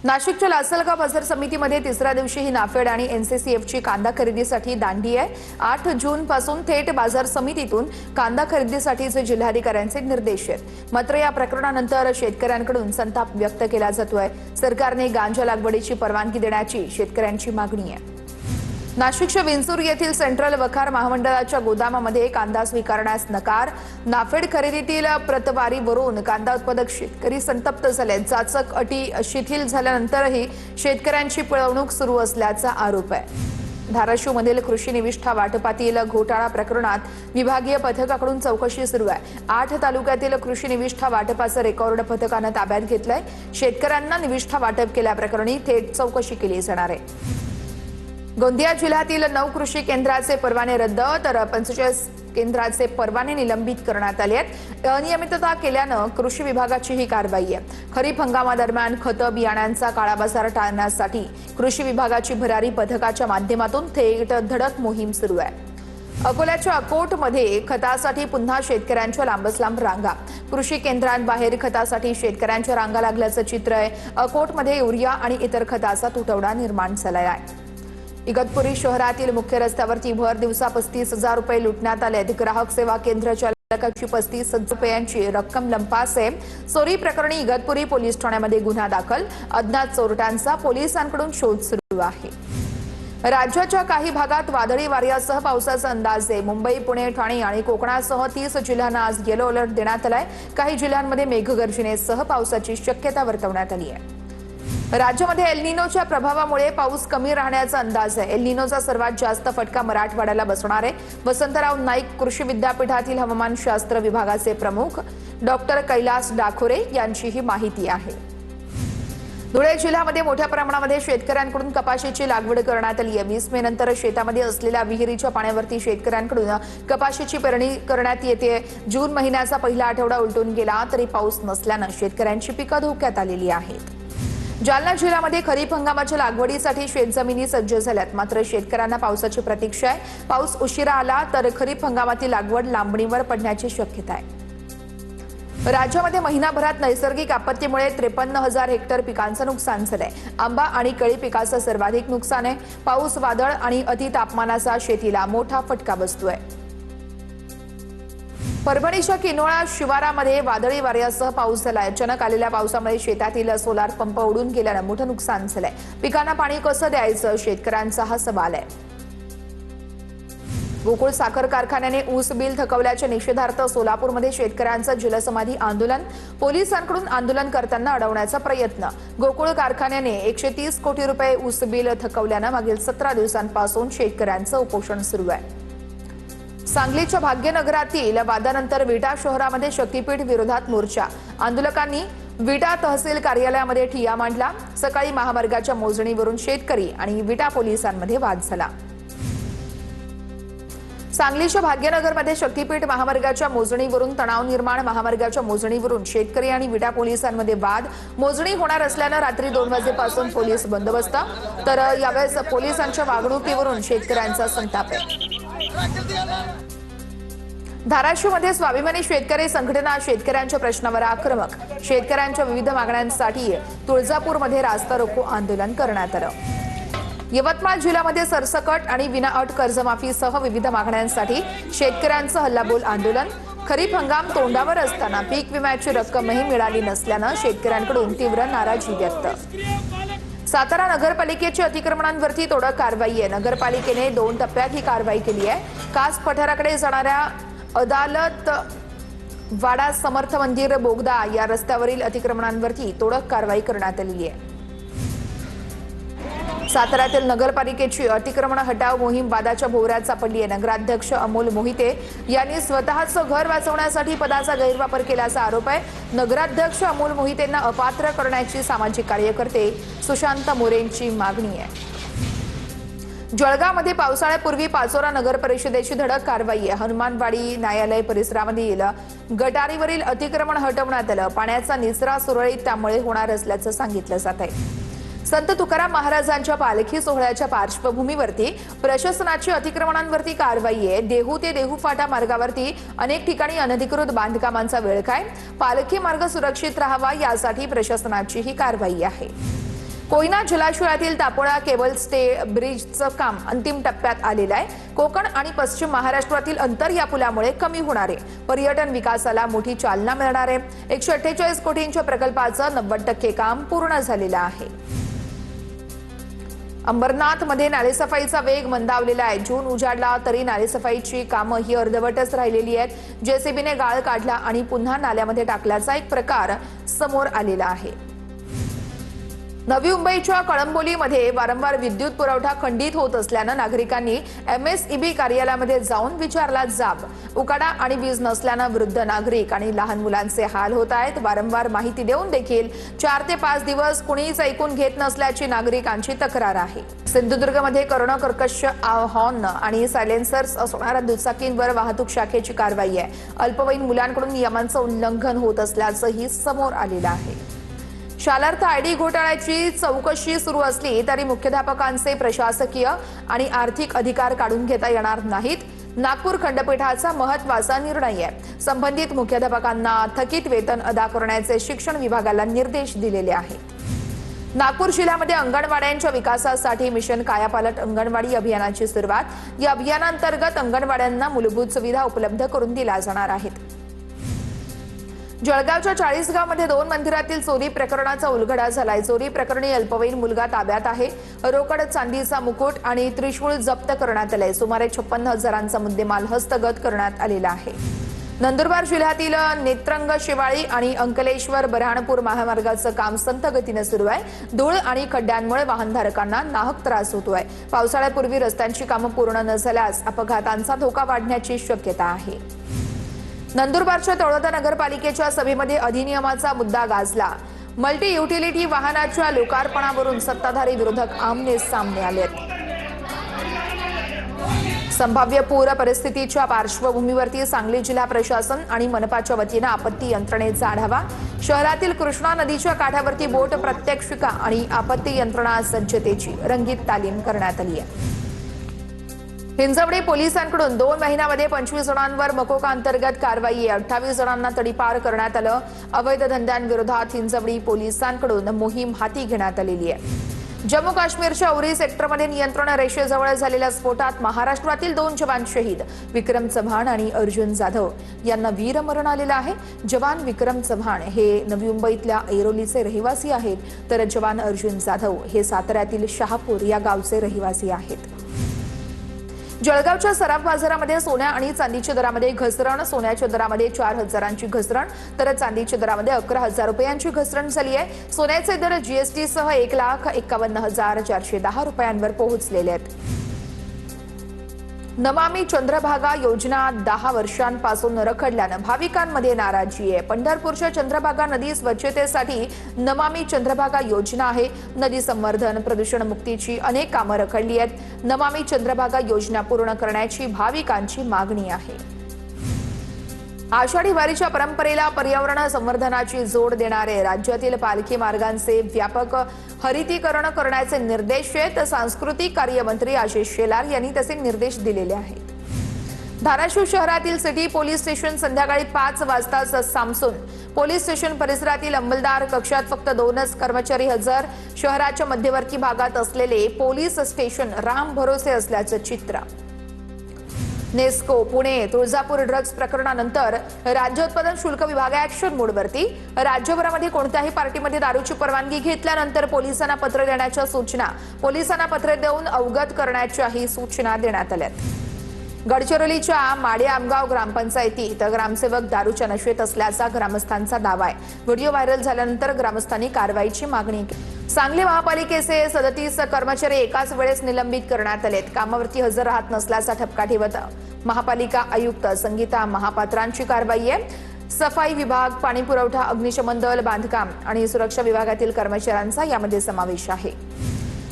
नाशिकच्या लासलगाव बाजार समितीमध्ये तिसऱ्या दिवशी नाफेड आणि एनसीसीएफची कांदा खरेदीसाठी दांडी आहे। 8 जून पासून थेट बाजार समितीतून कांदा खरेदीसाठीचे जिल्हाधिकाऱ्यांचे निर्देश आहेत। मात्र या प्रकरणानंतर शेतकऱ्यांकडून संताप व्यक्त केला जातोय। सरकारने गांजा लागवडीची परवानगी देण्याची शेतकऱ्यांची मागणी आहे। नाशिकच्या विंचूर येथील सेंट्रल वखार महामंडळाच्या गोदामामध्ये कांदा स्वीकारण्यास नकार। नाफेड खरेदीतील प्रतवारीवरून कांदा उत्पादक शेतकरी संतप्त झाले। जाचक अटी शिथिल झाल्यानंतरही शेतकऱ्यांची पिळवणूक सुरू असल्याचा आरोप आहे। धाराशिवमधील कृषी निविष्ठा वाटपातील घोटाळा प्रकरणात विभागीय पथकाकडून चौकशी सुरू आहे। 8 तालुक्यातील कृषी निविष्ठा वाटपाचं रेकॉर्ड पथकाने ताब्यात घेतलंय। शेतकऱ्यांना निविष्ठा वाटप केल्याप्रकरणी थेट चौकशी केली जाणार आहे। गोंदिया जिल्ह्यातील 9 कृषी केंद्राचे परवाने रद्द तर 45 केंद्राचे परवाने निलंबित करण्यात आले आहेत। अनियमितता केल्यानं कृषी विभागाची ही कारवाई आहे। खरीप हंगामादरम्यान खतं बियाण्यांचा काळाबाजार टाळण्यासाठी कृषी विभागाची भरारी पथकाच्या माध्यमातून थेट धडक मोहीम सुरू आहे। अकोल्याच्या अकोटमध्ये खतासाठी पुन्हा शेतकऱ्यांच्या लांबच लांब रांगा। कृषी केंद्रांबाहेर खतासाठी शेतकऱ्यांच्या रांगा लागल्याचं चित्र आहे। अकोटमध्ये युरिया आणि इतर खताचा तुटवडा निर्माण झाला आहे। इगतपुरी शहरातील मुख्य रस्त्यावरती भर दिवसा 35,000 रुपये लुटण्यात आले। ग्राहक सेवा केंद्र चालकाची 35,000 रुपयांची रक्कम लंपास आहे। चोरी प्रकरणी इगतपुरी पोलीस ठाण्यामध्ये गुन्हा दाखल। अज्ञात चोरट्यांचा पोलिसांकडून शोध सुरू आहे। राज्याच्या काही भागात वादळी वाऱ्यासह पावसाचा अंदाज आहे। मुंबई, पुणे, ठाणे आणि कोकणासह 30 जिल्ह्यांना आज येलो अलर्ट देण्यात आलाय। काही जिल्ह्यांमध्ये मेघगर्जनेसह पावसाची शक्यता वर्तवण्यात आली आहे। राज्यामध्ये एल निनोच्या प्रभावामुळे पाऊस कमी राहण्याचा अंदाज आहे। एल निनोचा सर्वात जास्त फटका मराठवाड्याला बसणार आहे। वसंतराव नाईक कृषी विद्यापीठातील हवामानशास्त्र विभागाचे प्रमुख डॉक्टर कैलास डाखोरे यांची ही माहिती आहे। धुळे जिल्ह्यामध्ये मोठ्या प्रमाणामध्ये शेतकऱ्यांकडून कपाशीची लागवड करण्यात आली आहे। 20 मे नंतर शेतामध्ये असलेल्या विहिरीच्या पाण्यावरती शेतकऱ्यांकडून कपाशीची पेरणी करण्यात येते। जून महिन्याचा पहिला आठवडा उलटून गेला तरी पाऊस नसल्यानं शेतकऱ्यांची पिकं धोक्यात आलेली आहेत। जालना जिल्ह्यामध्ये खरीप हंगामाच्या लागवडीसाठी शेतजमिनी सज्ज झाल्यात। मात्र शेतकऱ्यांना पावसाची प्रतीक्षा आहे। पाऊस उशिरा आला तर खरीप हंगामातील लागवड लांबणीवर पडण्याची शक्यता आहे। राज्यामध्ये महिनाभरात नैसर्गिक आपत्तीमुळे 53,000 हेक्टर पिकांचं नुकसान झालंय। आंबा आणि केळी पिकाचं सर्वाधिक नुकसान आहे। पाऊस, वादळ आणि अतितापमानाचा शेतीला मोठा फटका बसतोय। परभणीच्या किनोळा शिवारामध्ये वादळी वाऱ्यासह पाऊस झालाय। अचानक आलेल्या पावसामुळे शेतातील सोलार पंप उडून गेल्यानं मोठं नुकसान झालंय। पिकांना पाणी कसं द्यायचं शेतकऱ्यांचा हा सवाल आहे। गोकुळ साखर कारखान्याने ऊस बिल थकवल्याच्या निषेधार्थ सोलापूरमध्ये शेतकऱ्यांचं जलसमाधी आंदोलन। पोलिसांकडून आंदोलन करताना अडवण्याचा प्रयत्न। गोकुळ कारखान्याने 130 कोटी रुपये ऊस बिल थकवल्यानं मागील 17 दिवसांपासून शेतकऱ्यांचं उपोषण सुरू आहे। सांगलीच्या भाग्यनगरातील वादानंतर विटा शहरामध्ये शक्तीपीठ विरोधात मोर्चा। आंदोलकांनी विटा तहसील कार्यालयामध्ये ठिय्या मांडला। सकाळी महामार्गाच्या मोजणीवरून शेतकरी आणि विटा पोलिसांमध्ये वाद झाला। सांगलीच्या भाग्यनगरमध्ये शक्तीपीठ महामार्गाच्या मोजणीवरून तणाव निर्माण। महामार्गाच्या मोजणीवरून शेतकरी आणि विटा पोलिसांमध्ये वाद। मोजणी होणार असल्यानं रात्री 2 वाजेपासून पोलीस बंदोबस्त तर यावेळेस पोलिसांच्या वागणुकीवरून शेतकऱ्यांचा संताप आहे। धाराशिवमध्ये स्वाभिमानी शेतकरी संघटना शेतकऱ्यांच्या प्रश्नावर आक्रमक। शेतकऱ्यांच्या विविध मागण्यांसाठी तुळजापूरमध्ये रास्ता रोको आंदोलन करण्यात आलं। यवतमाळ जिल्ह्यामध्ये सरसकट आणि विनाअट कर्जमाफीसह विविध मागण्यांसाठी शेतकऱ्यांचं हल्लाबोल आंदोलन। खरीप हंगाम तोंडावर असताना पीक विम्याची रक्कमही मिळाली नसल्यानं शेतकऱ्यांकडून तीव्र नाराजी व्यक्त। सातारा नगरपालिकेच्या अतिक्रमणांवरती तोडक कारवाई आहे। नगरपालिकेने 2 टप्प्यात ही कारवाई केली आहे। कास पठाराकडे जाणाऱ्या अदालत वाडा समर्थ मंदिर बोगदा या रस्त्यावरील अतिक्रमणांवरती तोडक कारवाई करण्यात आली आहे। साताऱ्यातील नगरपालिकेची अतिक्रमण हटाव मोहीम वादाच्या भोवऱ्यात सापडली आहे। नगराध्यक्ष अमोल मोहिते यांनी स्वतःचं घर वाचवण्यासाठी पदाचा गैरवापर केल्याचा आरोप आहे। नगराध्यक्ष अमोल मोहितेंना अपात्र करण्याची सामाजिक कार्यकर्ते सुशांत मोरेंची मागणी आहे। जळगावमध्ये पावसाळ्यापूर्वी पाचोरा नगर परिषदेची धडक कारवाई आहे। हनुमानवाडी न्यायालय परिसरामधील गटारीवरील अतिक्रमण हटवण्यात आलं। पाण्याचा निचरा सुरळीत त्यामुळे होणार असल्याचं सांगितलं जात आहे। संत तुकाराम महाराजांच्या पालखी सोहळ्याच्या पार्श्वभूमीवरती प्रशासनाची अतिक्रमणांवरती कारवाई आहे। देहू ते देहू फाटा मार्गावरती अनेक ठिकाणी अनधिकृत बांधकामांचा वेळखाय। पालखी मार्ग सुरक्षित राहावा यासाठी प्रशासनाची ही कारवाई आहे। कोयना जलाशयातील तापोळा केबल स्टे ब्रिजचं काम अंतिम टप्प्यात आलेलं आहे। कोकण आणि पश्चिम महाराष्ट्रातील अंतर या पुलामुळे कमी होणार आहे। पर्यटन विकासाला मोठी चालना मिळणार आहे। 148 कोटींच्या प्रकल्पाचं 90% काम पूर्ण झालेलं आहे। अंबरनाथमध्ये नालेसफाईचा वेग मंदावलेला आहे। जून उजाडला तरी नालेसफाईची कामं ही अर्धवटच राहिलेली आहेत। जेसीबीने गाळ काढला आणि पुन्हा नाल्यामध्ये टाकल्याचा एक प्रकार समोर आलेला आहे। नवी मुंबईच्या कळंबोलीमध्ये वारंवार विद्युत पुरवठा खंडित होत असल्यानं नागरिकांनी MSEB कार्यालयामध्ये जाऊन विचारला जाब। उकाडा आणि वीज नसल्यानं वृद्ध नागरिक आणि लहान मुलांचे हाल होत आहेत। वारंवार माहिती देऊन देखील 4 ते 5 दिवस कुणीच ऐकून घेत नसल्याची नागरिकांची तक्रार आहे। सिंधुदुर्गमध्ये करोना कर्कश हॉर्न आणि सायलेन्सर्स असणाऱ्या दुचाकींवर वाहतूक शाखेची कारवाई आहे। अल्पवयीन मुलांकडून नियमांचं उल्लंघन होत असल्याचंही समोर आलेलं आहे। शालार्थ आयडी घोटाळ्याची चौकशी सुरू असली तरी मुख्याध्यापकांचे प्रशासकीय आणि आर्थिक अधिकार काढून घेता येणार नाहीत। नागपूर खंडपीठाचा महत्त्वाचा निर्णय आहे। संबंधित मुख्याध्यापकांना थकीत वेतन अदा करण्याचे शिक्षण विभागाला निर्देश दिलेले आहेत। नागपूर जिल्ह्यामध्ये अंगणवाड्यांच्या विकासासाठी मिशन कायापालट अंगणवाडी अभियानाची सुरुवात। या अभियानांतर्गत अंगणवाड्यांना मूलभूत सुविधा उपलब्ध करून दिल्या जाणार आहेत। जळगावच्या 40 गावामध्ये 2 मंदिरातील चोरी प्रकरणाचा उलगडा झालाय। चोरी प्रकरणी अल्पवयीन मुलगा ताब्यात आहे। रोकड, चांदीचा मुकुट आणि त्रिशूळ जप्त करण्यात आले। सुमारे 56,000चा मुद्देमाल हस्तगत करण्यात आलेला आहे। नंदुरबार जिल्ह्यातील नेत्रंग, शिवाळी आणि अंकलेश्वर बऱ्हाणपूर महामार्गाचं काम संथ गतीने सुरू आहे। धूळ आणि खड्ड्यांमुळे वाहनधारकांना नाहक त्रास होतोय। पावसाळ्यापूर्वी रस्त्यांची कामं पूर्ण न झाल्यास अपघातांचा धोका वाढण्याची शक्यता आहे। नंदुरबारच्या तळोदा नगरपालिकेच्या सभेमध्ये अधिनियमाचा मुद्दा गाजला। मल्टी युटिलिटी वाहनाच्या लोकार्पणावरून सत्ताधारी विरोधक आमने सामने आलेत। संभाव्य पूर परिस्थितीच्या पार्श्वभूमीवरती सांगली जिल्हा प्रशासन आणि मनपाच्या वतीने आपत्ती यंत्रणेचा आढावा। शहरातील कृष्णा नदीच्या काठावरती बोट प्रात्यक्षिका आणि आपत्ती यंत्रणा सज्जतेची रंगीत तालीम करण्यात आली आहे। हिंजवडी पोलिसांकडून 2 महिन्यामध्ये 25 जणांवर मकोका अंतर्गत कारवाई आहे। 28 जणांना तडीपार करण्यात आलं। अवैध धंद्यांविरोधात हिंजवडी पोलिसांकडून मोहीम हाती घेण्यात आलेली आहे। जम्मू काश्मीरच्या उरी सेक्टरमध्ये नियंत्रण रेषेजवळ झालेल्या स्फोटात महाराष्ट्रातील 2 जवान शहीद। विक्रम चव्हाण आणि अर्जुन जाधव यांना वीरमरण आलेलं आहे। जवान विक्रम चव्हाण हे नवी मुंबईतल्या ऐरोलीचे रहिवासी आहेत, तर जवान अर्जुन जाधव हे साताऱ्यातील शहापूर या गावचे रहिवासी आहेत। जळगावच्या सराफ बाजारामध्ये सोन्या आणि चांदीच्या दरामध्ये घसरण। सोन्याच्या दरामध्ये 4,000ची घसरण तर चांदीच्या दरामध्ये 11,000 रुपयांची घसरण झाली आहे। सोन्याचे दर GST सह 1,51,410 रुपयांवर पोहोचलेले आहेत। नमामि चंद्रभागा योजना 10 वर्षांपासून रखडल्यानं भाविकांमध्ये नाराजी आहे। पंढरपूरच्या चंद्रभागा नदी स्वच्छतेसाठी नमामि चंद्रभागा योजना आहे। नदी संवर्धन, प्रदूषण मुक्तीची अनेक कामं रखडली आहेत। नमामि चंद्रभागा योजना पूर्ण करण्याची भाविकांची मागणी आहे। आषाढी वारीच्या परंपरेला पर्यावरण संवर्धनाची जोड देणारे राज्यातील पालखी मार्गांचे व्यापक हरितीकरण करण्याचे निर्देश आहेत। सांस्कृतिक कार्यमंत्री आशिष शेलार यांनी तसे निर्देश दिलेले आहेत। धाराशिव शहरातील सिटी पोलीस स्टेशन संध्याकाळी 5 वाजताच सामसून। पोलीस स्टेशन परिसरातील अंमलदार कक्षात फक्त 2च कर्मचारी हजर। शहराच्या मध्यवर्ती भागात असलेले पोलीस स्टेशन राम भरोसे असल्याचं चित्र। नेस्को पुणे तुळजापूर ड्रग्ज प्रकरणानंतर राज्य उत्पादन शुल्क विभाग ऍक्शन मोडवरती। राज्यभरामध्ये कोणत्याही पार्टीमध्ये दारूची परवानगी घेतल्यानंतर पोलिसांना पत्र देण्याच्या सूचना, पोलिसांना पत्र देऊन अवगत करण्याच्याही सूचना देण्यात आल्यात। गडचिरोलीच्या माडे आमगाव ग्रामपंचायतीत ग्रामसेवक दारूच्या नशेत असल्याचा ग्रामस्थांचा दावा आहे। व्हिडिओ व्हायरल झाल्यानंतर ग्रामस्थांनी कारवाईची मागणी केली। सांगली महापालिकेचे 37 कर्मचारी एकाच वेळेस निलंबित करण्यात आलेत। कामावरती हजर राहत नसल्याचा ठपका ठेवत महापालिका आयुक्त संगीता महापात्रांची कारवाई आहे। सफाई विभाग, पाणी पुरवठा, अग्निशमन दल, बांधकाम आणि सुरक्षा विभागातील कर्मचाऱ्यांचा यामध्ये समावेश आहे।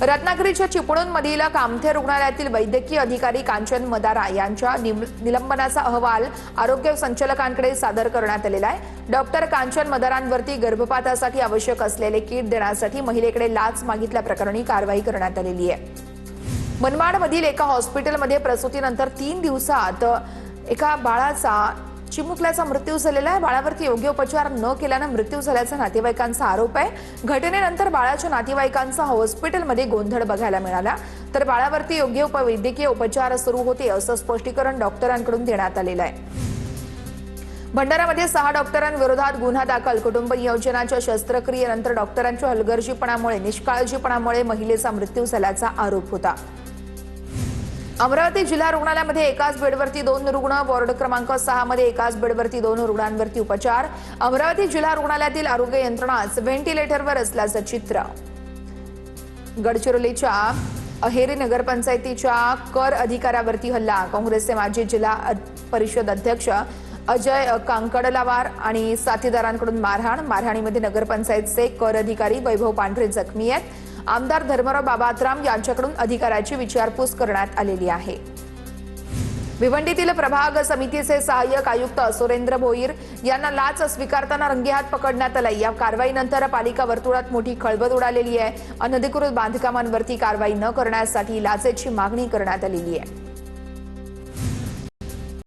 रत्नागिरीच्या चिपळूणमधील कामथे रुग्णालयातील वैद्यकीय अधिकारी कांचन मदारा यांच्या निलंबनाचा अहवाल आरोग्य संचालकांकडे सादर करण्यात आलेला आहे। डॉक्टर कांचन मदारांवरती गर्भपातासाठी आवश्यक असलेले किट देण्यासाठी महिलेकडे लाच मागितल्याप्रकरणी कारवाई करण्यात आलेली आहे। मनमाडमधील एका हॉस्पिटलमध्ये प्रसूतीनंतर 3 दिवसात एका बाळाचा चिमुकल्याचा मृत्यू झालेला आहे। बाळावरती योग्य उपचार न केल्याने मृत्यू झाल्याचा नातेवाईकांचा आरोप आहे। घटनेनंतर बाळाच्या नातेवाईकांचा हॉस्पिटलमध्ये गोंधळ बघायला मिळाला, तर बाळावरती योग्य वैद्यकीय उपचार सुरू होते असं स्पष्टीकरण डॉक्टरांकडून देण्यात आलेलं आहे। भंडारामध्ये 6 डॉक्टरांविरोधात गुन्हा दाखल। कुटुंब नियोजनाच्या शस्त्रक्रियेनंतर डॉक्टरांच्या हलगर्जीपणामुळे निष्काळजीपणामुळे महिलेचा मृत्यू झाल्याचा आरोप होता। अमरावती जिल्हा रुग्णालयामध्ये एकाच बेडवरती 2 रुग्ण, वॉर्ड क्रमांक 6 मध्ये एकाच बेडवरती 2 रुग्णांवरती उपचार। अमरावती जिल्हा रुग्णालयातील आरोग्य यंत्रणाच व्हेंटिलेटरवर असल्याचं चित्र। गडचिरोलीच्या अहेरी नगरपंचायतीच्या कर अधिकाऱ्यावरती हल्ला। काँग्रेसचे माजी जिल्हा परिषद अध्यक्ष अजय कांकडलावार आणि साथीदारांकडून मारहाणीमध्ये नगरपंचायतचे कर अधिकारी वैभव पांढरे जखमी आहेत। आमदार धर्मराव बाबात्राम यांच्याकडून अधिकाऱ्याची विचारपूस करण्यात आलेली आहे। भिवंडीतील प्रभाग समितीचे सहाय्यक आयुक्त सुरेंद्र भोईर यांना लाच स्वीकारताना रंगेहात पकडण्यात आले। या कारवाईनंतर पालिका वर्तुळात मोठी खळबळ उडालेली आहे। अनधिकृत बांधकामांवरती कारवाई न करण्यासाठी लाचेची मागणी करण्यात आलेली आहे।